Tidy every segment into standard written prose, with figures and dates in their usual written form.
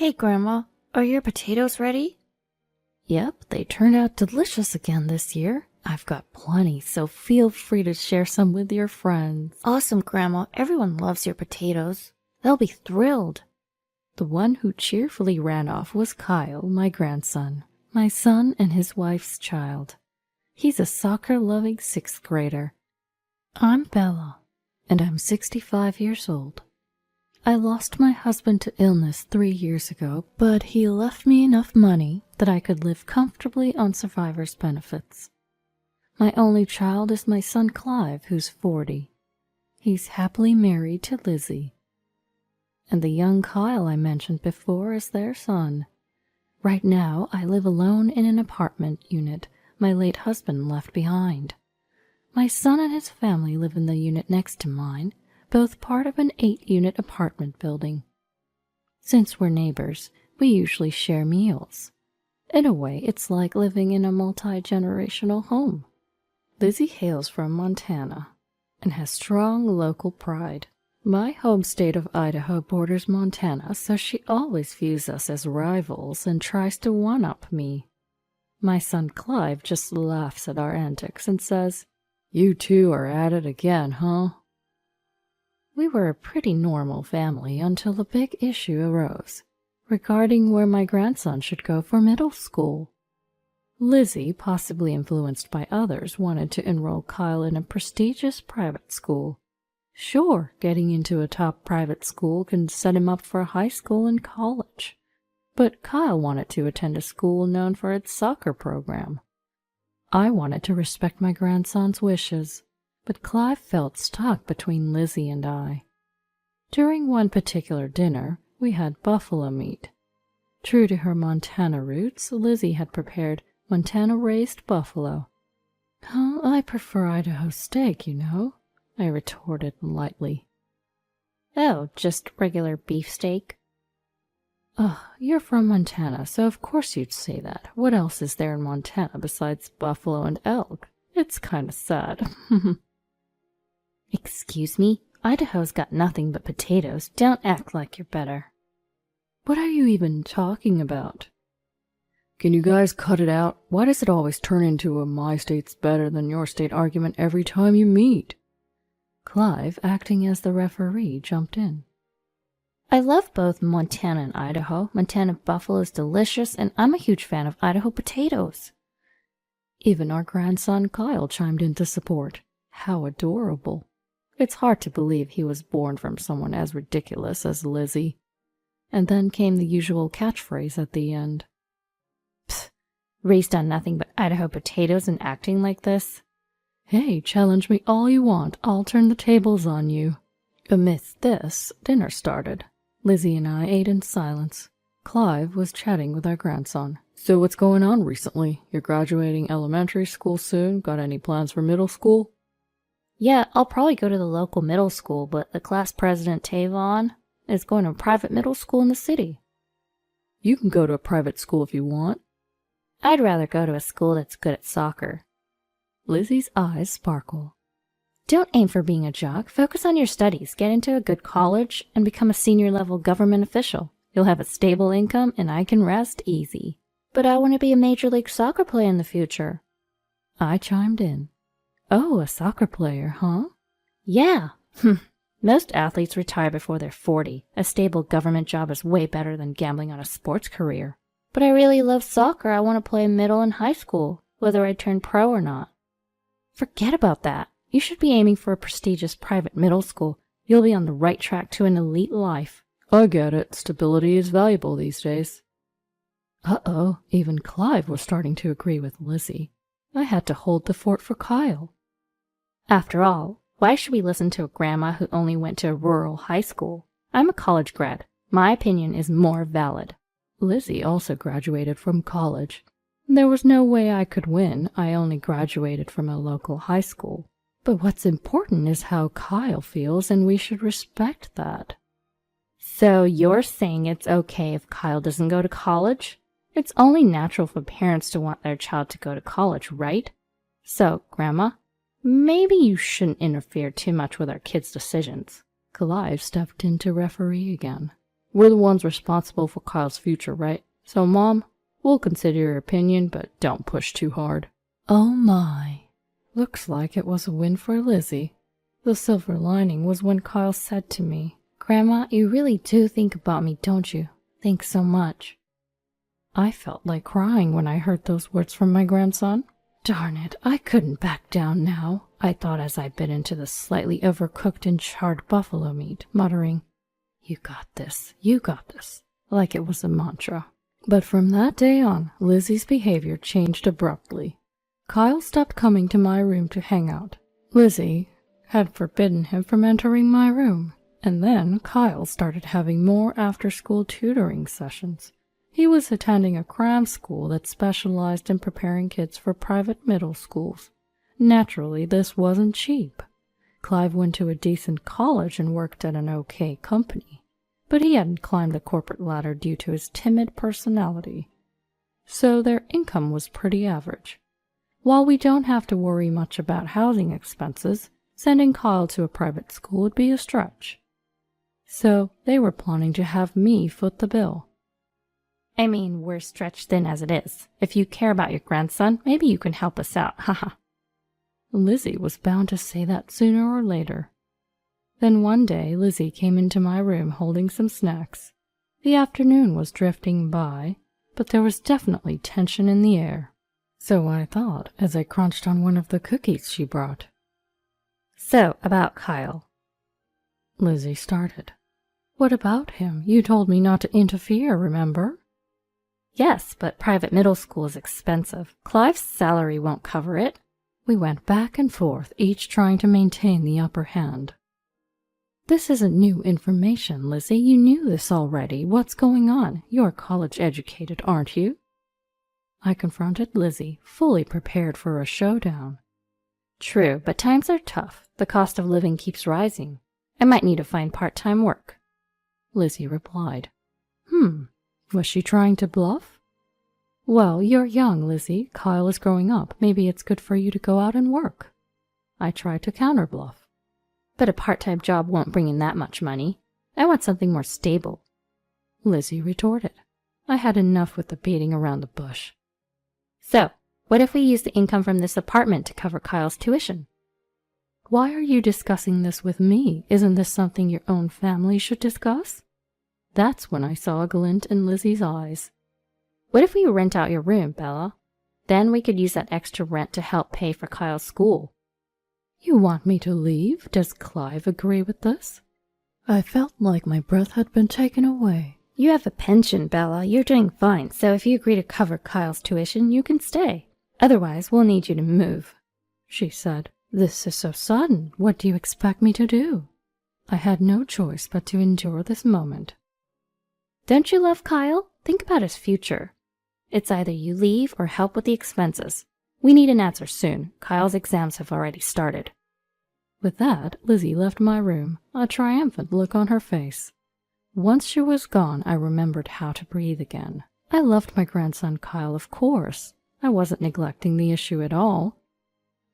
Hey, Grandma, are your potatoes ready? Yep, they turned out delicious again this year. I've got plenty, so feel free to share some with your friends. Awesome, Grandma. Everyone loves your potatoes. They'll be thrilled. The one who cheerfully ran off was Kyle, my grandson, my son and his wife's child. He's a soccer-loving 6th grader. I'm Bella, and I'm 65 years old. I lost my husband to illness 3 years ago, but he left me enough money that I could live comfortably on survivor's benefits. My only child is my son Clive, who's 40. He's happily married to Lizzie. And the young Kyle I mentioned before is their son. Right now, I live alone in an apartment unit my late husband left behind. My son and his family live in the unit next to mine, both part of an 8-unit apartment building. Since we're neighbors, we usually share meals. In a way, it's like living in a multi-generational home. Lizzie hails from Montana and has strong local pride. My home state of Idaho borders Montana, so she always views us as rivals and tries to one-up me. My son Clive just laughs at our antics and says, "You two are at it again, huh?" We were a pretty normal family until a big issue arose regarding where my grandson should go for middle school. Lizzie, possibly influenced by others, wanted to enroll Kyle in a prestigious private school. Sure, getting into a top private school can set him up for high school and college, but Kyle wanted to attend a school known for its soccer program. I wanted to respect my grandson's wishes, but Clive felt stuck between Lizzie and I. During one particular dinner, we had buffalo meat. True to her Montana roots, Lizzie had prepared Montana-raised buffalo. "Oh, I prefer Idaho steak, you know," I retorted lightly. Oh, just regular beefsteak? Ugh, you're from Montana, so of course you'd say that. What else is there in Montana besides buffalo and elk? It's kinda sad. Excuse me? Idaho's got nothing but potatoes. Don't act like you're better. What are you even talking about? Can you guys cut it out? Why does it always turn into a my state's better than your state argument every time you meet? Clive, acting as the referee, jumped in. I love both Montana and Idaho. Montana buffalo is delicious, and I'm a huge fan of Idaho potatoes. Even our grandson Kyle chimed in to support. How adorable. It's hard to believe he was born from someone as ridiculous as Lizzie. And then came the usual catchphrase at the end. Pfft, raised on nothing but Idaho potatoes and acting like this? Hey, challenge me all you want. I'll turn the tables on you. Amidst this, dinner started. Lizzie and I ate in silence. Clive was chatting with our grandson. "So what's going on recently? You're graduating elementary school soon. Got any plans for middle school?" Yeah, I'll probably go to the local middle school, but the class president, Tavon, is going to a private middle school in the city. You can go to a private school if you want. I'd rather go to a school that's good at soccer. Lizzie's eyes sparkle. Don't aim for being a jock. Focus on your studies. Get into a good college and become a senior-level government official. You'll have a stable income and I can rest easy. But I want to be a Major League Soccer player in the future. I chimed in. Oh, a soccer player, huh? Yeah. Most athletes retire before they're 40. A stable government job is way better than gambling on a sports career. But I really love soccer. I want to play middle and high school, whether I turn pro or not. Forget about that. You should be aiming for a prestigious private middle school. You'll be on the right track to an elite life. I get it. Stability is valuable these days. Uh-oh, even Clive was starting to agree with Lizzie. I had to hold the fort for Kyle. After all, why should we listen to a grandma who only went to a rural high school? I'm a college grad. My opinion is more valid. Lizzie also graduated from college. There was no way I could win. I only graduated from a local high school. But what's important is how Kyle feels, and we should respect that. So you're saying it's okay if Kyle doesn't go to college? It's only natural for parents to want their child to go to college, right? So, Grandma, maybe you shouldn't interfere too much with our kids' decisions. Clive stepped in to referee again. We're the ones responsible for Kyle's future, right? So, Mom, we'll consider your opinion, but don't push too hard. Oh my. Looks like it was a win for Lizzie. The silver lining was when Kyle said to me, "Grandma, you really do think about me, don't you? Thanks so much." I felt like crying when I heard those words from my grandson. Darn it, I couldn't back down now, I thought as I bit into the slightly overcooked and charred buffalo meat, muttering, you got this, like it was a mantra. But from that day on, Lizzie's behavior changed abruptly. Kyle stopped coming to my room to hang out. Lizzie had forbidden him from entering my room, and then Kyle started having more after-school tutoring sessions. He was attending a cram school that specialized in preparing kids for private middle schools. Naturally, this wasn't cheap. Clive went to a decent college and worked at an okay company, but he hadn't climbed the corporate ladder due to his timid personality. So their income was pretty average. While we don't have to worry much about housing expenses, sending Kyle to a private school would be a stretch. So they were planning to have me foot the bill. I mean, we're stretched thin as it is. If you care about your grandson, maybe you can help us out, haha. Lizzie was bound to say that sooner or later. Then one day, Lizzie came into my room holding some snacks. The afternoon was drifting by, but there was definitely tension in the air. So I thought as I crunched on one of the cookies she brought. So, about Kyle. Lizzie started. What about him? You told me not to interfere, remember? Yes, but private middle school is expensive. Clive's salary won't cover it. We went back and forth, each trying to maintain the upper hand. This isn't new information, Lizzie. You knew this already. What's going on? You're college-educated, aren't you? I confronted Lizzie, fully prepared for a showdown. True, but times are tough. The cost of living keeps rising. I might need to find part-time work. Lizzie replied. Was she trying to bluff? Well, you're young, Lizzie. Kyle is growing up. Maybe it's good for you to go out and work. I tried to counterbluff. But a part-time job won't bring in that much money. I want something more stable. Lizzie retorted. I had enough with the beating around the bush. So, what if we use the income from this apartment to cover Kyle's tuition? Why are you discussing this with me? Isn't this something your own family should discuss? That's when I saw a glint in Lizzie's eyes. What if we rent out your room, Bella? Then we could use that extra rent to help pay for Kyle's school. You want me to leave? Does Clive agree with this? I felt like my breath had been taken away. You have a pension, Bella. You're doing fine, so if you agree to cover Kyle's tuition, you can stay. Otherwise, we'll need you to move, she said. This is so sudden. What do you expect me to do? I had no choice but to endure this moment. Don't you love Kyle? Think about his future. It's either you leave or help with the expenses. We need an answer soon. Kyle's exams have already started. With that, Lizzie left my room, a triumphant look on her face. Once she was gone, I remembered how to breathe again. I loved my grandson Kyle, of course. I wasn't neglecting the issue at all.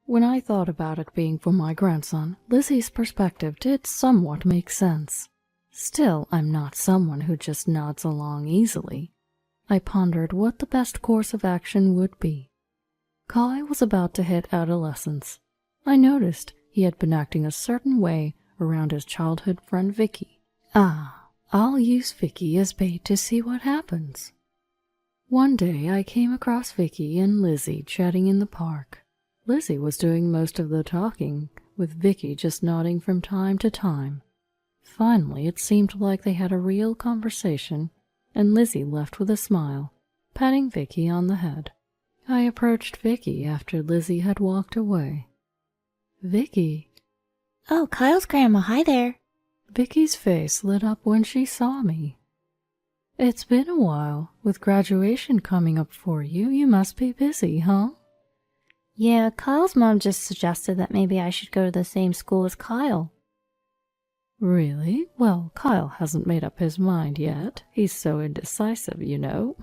When I thought about it being for my grandson, Lizzie's perspective did somewhat make sense. Still, I'm not someone who just nods along easily. I pondered what the best course of action would be. Kai was about to hit adolescence. I noticed he had been acting a certain way around his childhood friend Vicky. I'll use Vicky as bait to see what happens. One day I came across Vicky and Lizzie chatting in the park. Lizzie was doing most of the talking, with Vicky just nodding from time to time. Finally, it seemed like they had a real conversation, and Lizzie left with a smile, patting Vicky on the head. I approached Vicky after Lizzie had walked away. Vicky. Oh, Kyle's grandma, hi there. Vicky's face lit up when she saw me. It's been a while. With graduation coming up for you, you must be busy, huh? Yeah, Kyle's mom just suggested that maybe I should go to the same school as Kyle. Really? Well, Kyle hasn't made up his mind yet. He's so indecisive, you know.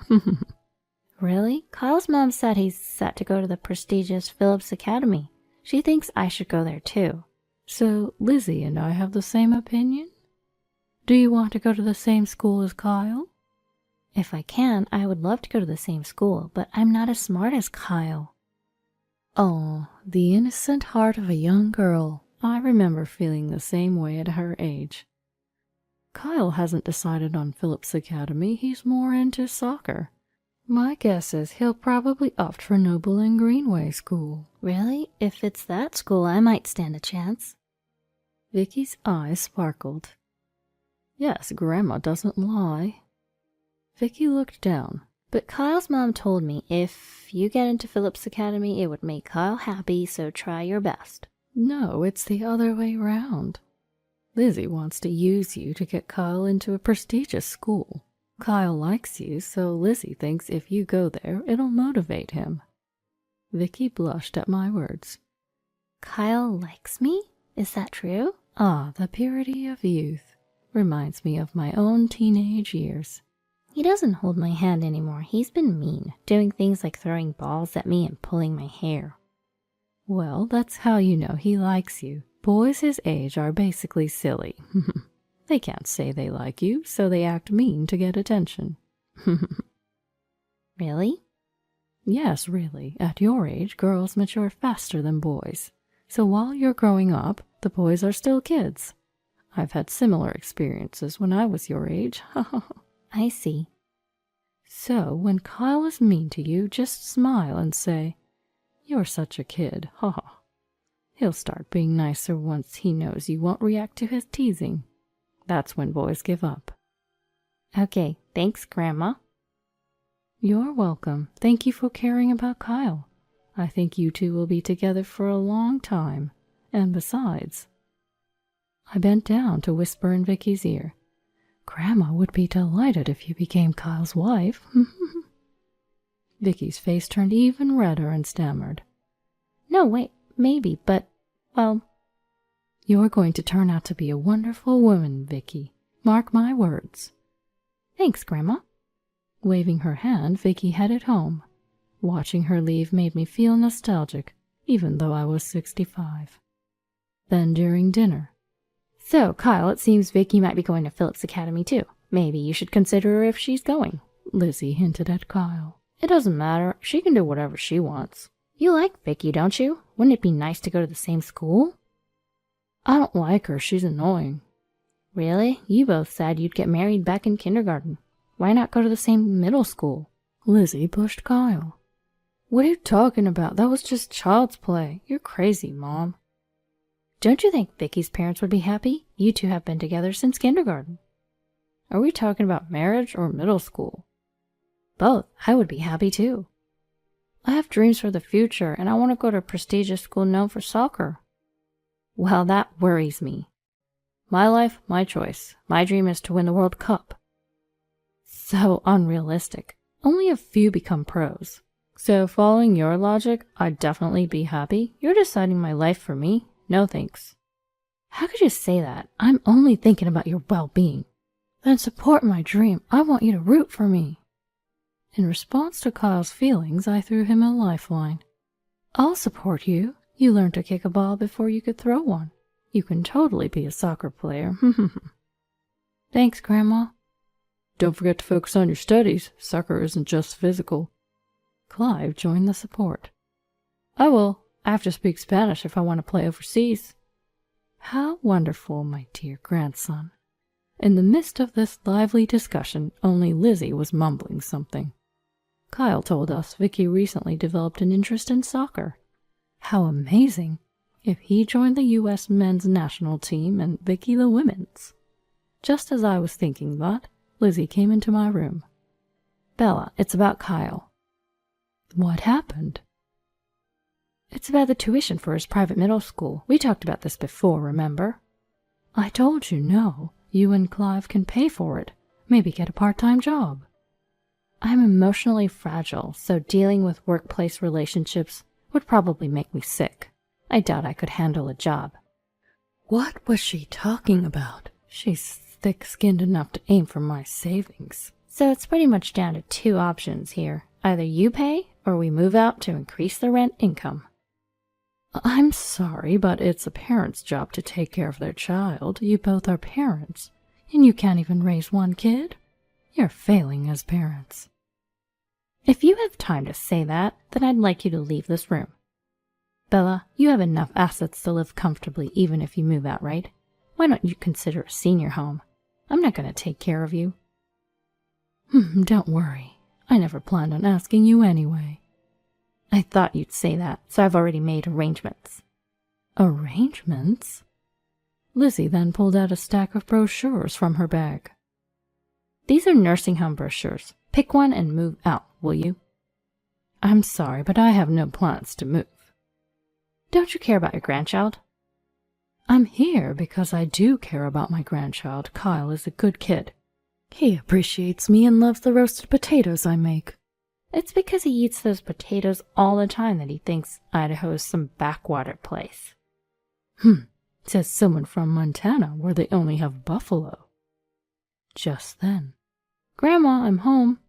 Really? Kyle's mom said he's set to go to the prestigious Phillips Academy. She thinks I should go there too. So Lizzie and I have the same opinion? Do you want to go to the same school as Kyle? If I can, I would love to go to the same school, but I'm not as smart as Kyle. Oh, the innocent heart of a young girl. I remember feeling the same way at her age. Kyle hasn't decided on Phillips Academy. He's more into soccer. My guess is he'll probably opt for Noble and Greenway School. Really? If it's that school, I might stand a chance. Vicky's eyes sparkled. Yes, Grandma doesn't lie. Vicky looked down. But Kyle's mom told me if you get into Phillips Academy, it would make Kyle happy, so try your best. No, it's the other way round. Lizzie wants to use you to get Kyle into a prestigious school. Kyle likes you, so Lizzie thinks if you go there, it'll motivate him. Vicky blushed at my words. Kyle likes me? Is that true? Ah, the purity of youth. Reminds me of my own teenage years. He doesn't hold my hand anymore. He's been mean, doing things like throwing balls at me and pulling my hair. Well, that's how you know he likes you. Boys his age are basically silly. They can't say they like you, so they act mean to get attention. Really? Yes, really. At your age, girls mature faster than boys. So while you're growing up, the boys are still kids. I've had similar experiences when I was your age. I see. So when Kyle is mean to you, just smile and say, "You're such a kid, ha ha." He'll start being nicer once he knows you won't react to his teasing. That's when boys give up. Okay, thanks, Grandma. You're welcome. Thank you for caring about Kyle. I think you two will be together for a long time. And besides... I bent down to whisper in Vicky's ear. Grandma would be delighted if you became Kyle's wife. Vicky's face turned even redder and stammered. No, wait, maybe, but, well... You're going to turn out to be a wonderful woman, Vicky. Mark my words. Thanks, Grandma. Waving her hand, Vicky headed home. Watching her leave made me feel nostalgic, even though I was 65. Then during dinner... So, Kyle, it seems Vicky might be going to Phillips Academy too. Maybe you should consider her if she's going. Lizzie hinted at Kyle. It doesn't matter. She can do whatever she wants. You like Vicky, don't you? Wouldn't it be nice to go to the same school? I don't like her. She's annoying. Really? You both said you'd get married back in kindergarten. Why not go to the same middle school? Lizzie pushed Kyle. What are you talking about? That was just child's play. You're crazy, Mom. Don't you think Vicky's parents would be happy? You two have been together since kindergarten. Are we talking about marriage or middle school? Both. I would be happy too. I have dreams for the future, and I want to go to a prestigious school known for soccer. Well, that worries me. My life, my choice. My dream is to win the World Cup. So unrealistic. Only a few become pros. So following your logic, I'd definitely be happy. You're deciding my life for me. No thanks. How could you say that? I'm only thinking about your well-being. Then support my dream. I want you to root for me. In response to Kyle's feelings, I threw him a lifeline. I'll support you. You learned to kick a ball before you could throw one. You can totally be a soccer player. Thanks, Grandma. Don't forget to focus on your studies. Soccer isn't just physical. Clive joined the support. I will. I have to speak Spanish if I want to play overseas. How wonderful, my dear grandson. In the midst of this lively discussion, only Lizzie was mumbling something. Kyle told us Vicky recently developed an interest in soccer. How amazing if he joined the U.S. men's national team and Vicky the women's. Just as I was thinking that, Lizzie came into my room. Bella, it's about Kyle. What happened? It's about the tuition for his private middle school. We talked about this before, remember? I told you no. You and Clive can pay for it. Maybe get a part-time job. I'm emotionally fragile, so dealing with workplace relationships would probably make me sick. I doubt I could handle a job. What was she talking about? She's thick-skinned enough to aim for my savings. So it's pretty much down to two options here. Either you pay, or we move out to increase the rent income. I'm sorry, but it's a parent's job to take care of their child. You both are parents. and you can't even raise one kid? You're failing as parents. If you have time to say that, then I'd like you to leave this room. Bella, you have enough assets to live comfortably even if you move out, right? Why don't you consider a senior home? I'm not going to take care of you. Don't worry. I never planned on asking you anyway. I thought you'd say that, so I've already made arrangements. Arrangements? Lizzie then pulled out a stack of brochures from her bag. These are nursing home brochures. Pick one and move out, will you? I'm sorry, but I have no plans to move. Don't you care about your grandchild? I'm here because I do care about my grandchild. Kyle is a good kid. He appreciates me and loves the roasted potatoes I make. It's because he eats those potatoes all the time that he thinks Idaho is some backwater place. Says someone from Montana where they only have buffalo. Just then, Grandma, I'm home.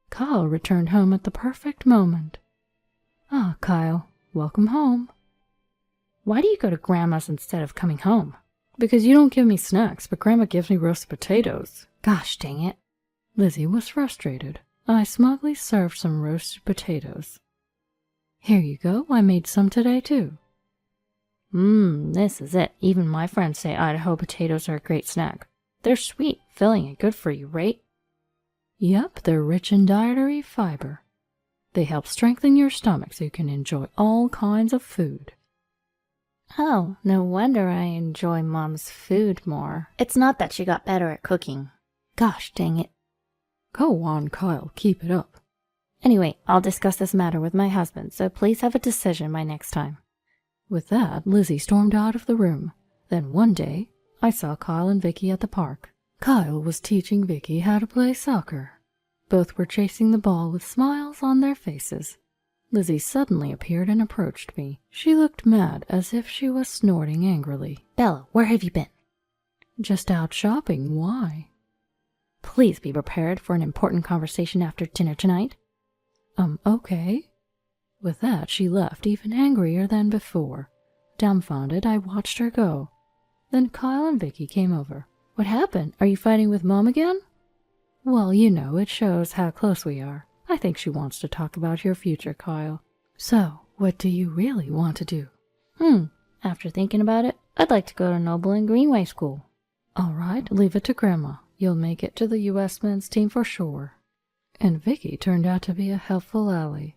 Kyle returned home at the perfect moment. Ah, Kyle, welcome home. Why do you go to Grandma's instead of coming home? Because you don't give me snacks, but Grandma gives me roasted potatoes. Gosh dang it. Lizzie was frustrated. I smugly served some roasted potatoes. Here you go, I made some today too. This is it. Even my friends say Idaho potatoes are a great snack. They're sweet, filling, and good for you, right? Yep, they're rich in dietary fiber. They help strengthen your stomach so you can enjoy all kinds of food. Oh, no wonder I enjoy Mom's food more. It's not that she got better at cooking. Gosh dang it. Go on, Kyle, keep it up. Anyway, I'll discuss this matter with my husband, so please have a decision by next time. With that, Lizzie stormed out of the room. Then one day, I saw Kyle and Vicky at the park. Kyle was teaching Vicky how to play soccer. Both were chasing the ball with smiles on their faces. Lizzie suddenly appeared and approached me. She looked mad, as if she was snorting angrily. Bella, where have you been? Just out shopping. Why? Please be prepared for an important conversation after dinner tonight. Okay. With that, she left, even angrier than before. Dumbfounded, I watched her go. Then Kyle and Vicky came over. What happened? Are you fighting with Mom again? Well, you know, it shows how close we are. I think she wants to talk about your future, Kyle. So, what do you really want to do? After thinking about it, I'd like to go to Noble and Greenway School. All right, leave it to Grandma. You'll make it to the U.S. men's team for sure. And Vicky turned out to be a helpful ally.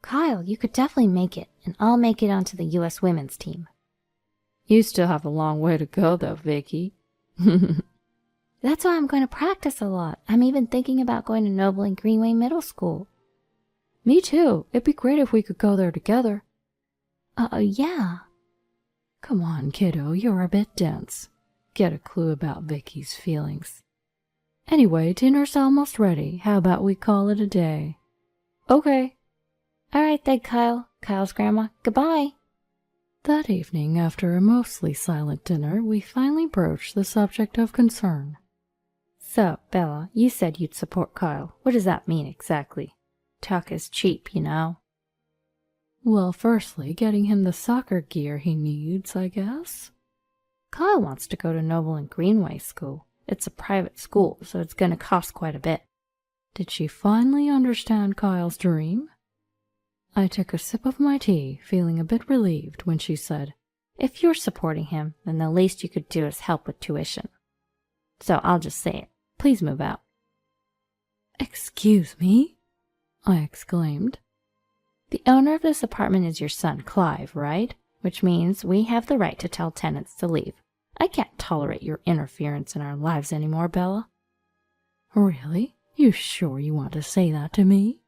Kyle, you could definitely make it, and I'll make it onto the U.S. women's team. You still have a long way to go, though, Vicky. That's why I'm going to practice a lot. I'm even thinking about going to Noble and Greenway Middle School. Me too. It'd be great if we could go there together. Yeah. Come on, kiddo, you're a bit dense. Get a clue about Vicky's feelings. Anyway, dinner's almost ready. How about we call it a day? Okay. All right then, Kyle. Kyle's grandma. Goodbye. That evening, after a mostly silent dinner, we finally broached the subject of concern. So, Bella, you said you'd support Kyle. What does that mean exactly? Talk is cheap, you know. Well, firstly, getting him the soccer gear he needs, I guess. Kyle wants to go to Noble and Greenway School. It's a private school, so it's going to cost quite a bit. Did she finally understand Kyle's dream? I took a sip of my tea, feeling a bit relieved when she said, If you're supporting him, then the least you could do is help with tuition. So I'll just say it. Please move out. Excuse me? I exclaimed. The owner of this apartment is your son, Clive, right? Which means we have the right to tell tenants to leave. I can't tolerate your interference in our lives anymore, Bella. Really? You sure you want to say that to me?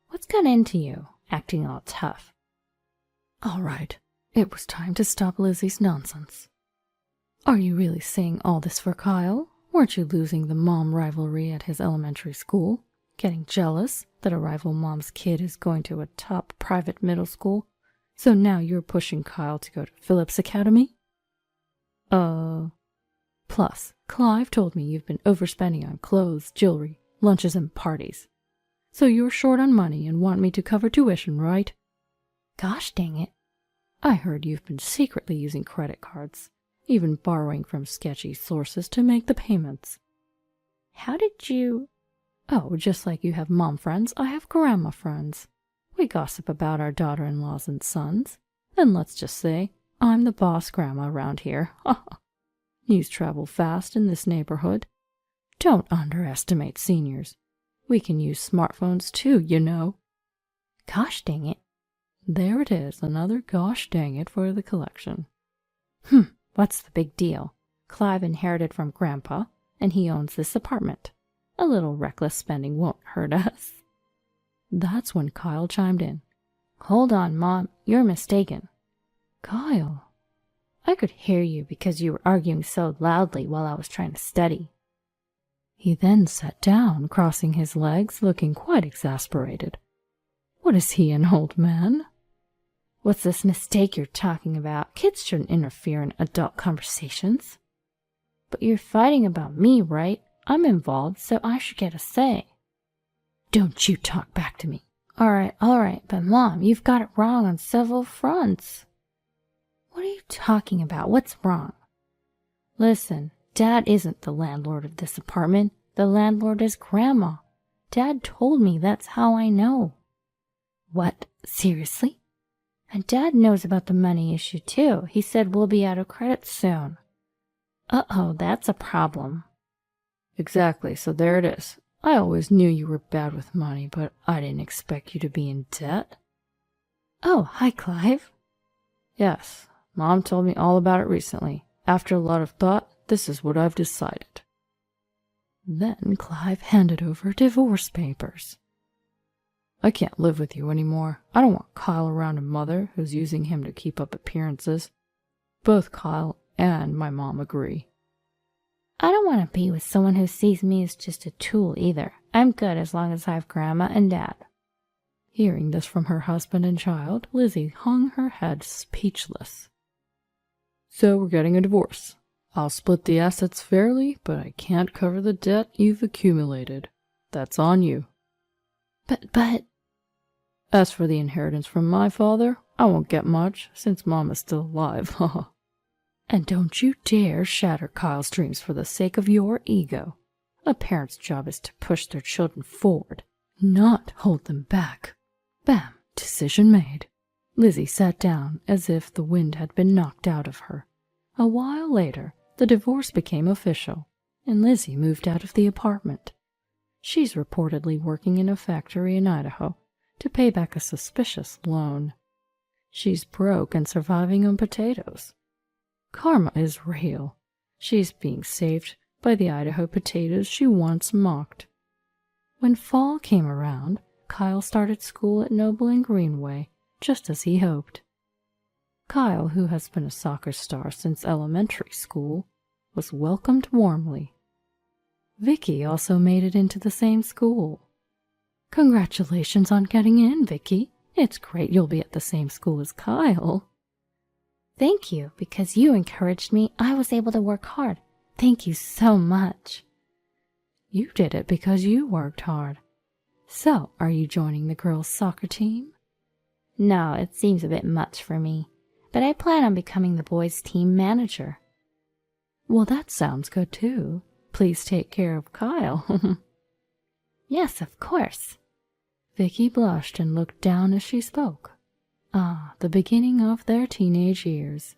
What's got into you, acting all tough? All right, it was time to stop Lizzie's nonsense. Are you really saying all this for Kyle? Weren't you losing the mom rivalry at his elementary school? Getting jealous that a rival mom's kid is going to a top private middle school? So now you're pushing Kyle to go to Phillips Academy? Plus, Clive told me you've been overspending on clothes, jewelry, lunches, and parties. So you're short on money and want me to cover tuition, right? Gosh dang it. I heard you've been secretly using credit cards. even borrowing from sketchy sources to make the payments. How did you... Oh, just like you have mom friends, I have grandma friends. We gossip about our daughter-in-laws and sons, and let's just say I'm the boss grandma around here. News travel fast in this neighborhood. Don't underestimate seniors. We can use smartphones too, you know. Gosh dang it. There it is, another gosh dang it for the collection. What's the big deal? Clive inherited from Grandpa, and he owns this apartment. A little reckless spending won't hurt us. That's when Kyle chimed in. Hold on, Mom, you're mistaken. Kyle. I could hear you because you were arguing so loudly while I was trying to study. He then sat down, crossing his legs, looking quite exasperated. What is he, an old man? What's this mistake you're talking about? Kids shouldn't interfere in adult conversations. But you're fighting about me, right? I'm involved, so I should get a say. Don't you talk back to me. All right, but Mom, you've got it wrong on several fronts. What are you talking about? What's wrong? Listen, Dad isn't the landlord of this apartment. The landlord is Grandma. Dad told me, that's how I know. What? Seriously? And Dad knows about the money issue too. He said we'll be out of credit soon. Uh-oh, that's a problem. Exactly, so there it is. I always knew you were bad with money, but I didn't expect you to be in debt. Oh, hi, Clive. Yes, Mom told me all about it recently. After a lot of thought, this is what I've decided. Then Clive handed over divorce papers. I can't live with you anymore. I don't want Kyle around a mother who's using him to keep up appearances. Both Kyle and my mom agree. I don't want to be with someone who sees me as just a tool either. I'm good as long as I have Grandma and Dad. Hearing this from her husband and child, Lizzie hung her head speechless. So we're getting a divorce. I'll split the assets fairly, but I can't cover the debt you've accumulated. That's on you. But... As for the inheritance from my father, I won't get much, since Mom is still alive, And don't you dare shatter Kyle's dreams for the sake of your ego. A parent's job is to push their children forward, not hold them back. Bam! Decision made. Lizzie sat down as if the wind had been knocked out of her. A while later, the divorce became official, and Lizzie moved out of the apartment. She's reportedly working in a factory in Idaho to pay back a suspicious loan. She's broke and surviving on potatoes. Karma is real. She's being saved by the Idaho potatoes she once mocked. When fall came around, Kyle started school at Noble and Greenway, just as he hoped. Kyle, who has been a soccer star since elementary school, was welcomed warmly. Vicky also made it into the same school. Congratulations on getting in, Vicky. It's great you'll be at the same school as Kyle. Thank you, because you encouraged me. I was able to work hard. Thank you so much. You did it because you worked hard. So, are you joining the girls' soccer team? No, it seems a bit much for me, but I plan on becoming the boys' team manager. Well, that sounds good too. Please take care of Kyle. Yes, of course. Vicky blushed and looked down as she spoke. Ah, the beginning of their teenage years.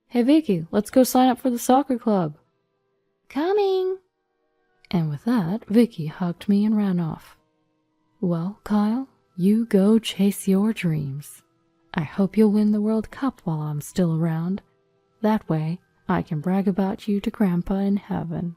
Hey, Vicky, let's go sign up for the soccer club. Coming. And with that, Vicky hugged me and ran off. Well, Kyle, you go chase your dreams. I hope you'll win the World Cup while I'm still around. That way, I can brag about you to Grandpa in heaven.